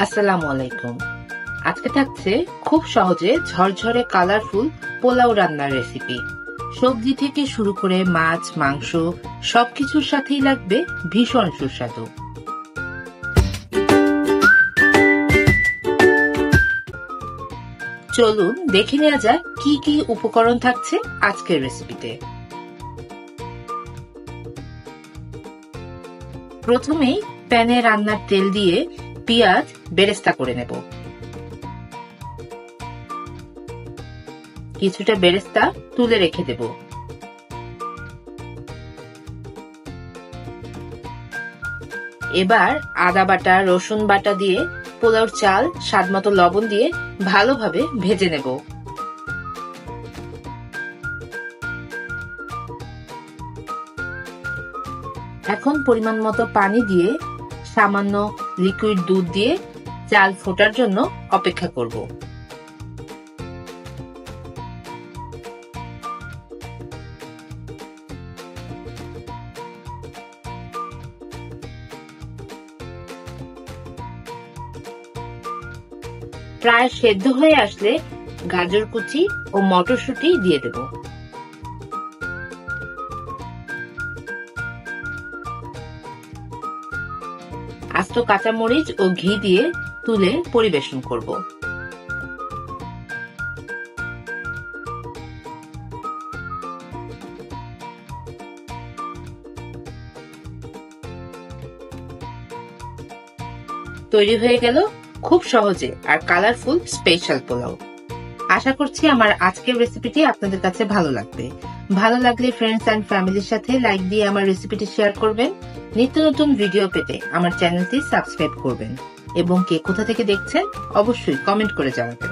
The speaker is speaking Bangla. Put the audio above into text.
আসসালামু আলাইকুম। আজকে থাকছে খুব সহজে ঝরঝরে কালারফুল পোলাও রান্নার রেসিপি। সবজি থেকে শুরু করে মাছ, মাংস সবকিছুর সাথেই লাগবে ভীষণ সুস্বাদু। চলুন দেখে নেওয়া যাক কি কি উপকরণ থাকছে আজকের রেসিপিতে। প্রথমেই প্যানে রান্নার তেল দিয়ে পেঁয়াজ বেরেস্তা করে নেব। কিছুটা বেরেস্তা তুলে রেখে দেব। এবার আদা বাটা, রসুন বাটা দিয়ে পোলাওর চাল, স্বাদমতো লবণ দিয়ে ভালোভাবে ভেজে নেব। এখন পরিমাণ মতো পানি দিয়ে সামান্য লিকুইড দুধ দিয়ে চাল ফোটার জন্য অপেক্ষা করব। প্রায় সেদ্ধ হয়ে আসলে গাজর কুচি ও মটরশুঁটি দিয়ে দেব। আস্ত কাঁচামরিচ ও ঘি দিয়ে তুলে পরিবেশন করব। তৈরি হয়ে গেল খুব সহজে আর কালারফুল স্পেশাল পোলাও। আশা করছি আমার আজকের রেসিপিটি আপনাদের কাছে ভালো লাগবে। ভালো লাগলে ফ্রেন্ডস এন্ড ফ্যামিলির সাথে লাইক দিয়ে আমার রেসিপিটি শেয়ার করবেন। নিত্য নতুন ভিডিও পেতে আমার চ্যানেলটি সাবস্ক্রাইব করবেন এবং কে কোথা থেকে দেখছেন অবশ্যই কমেন্ট করে জানাবেন।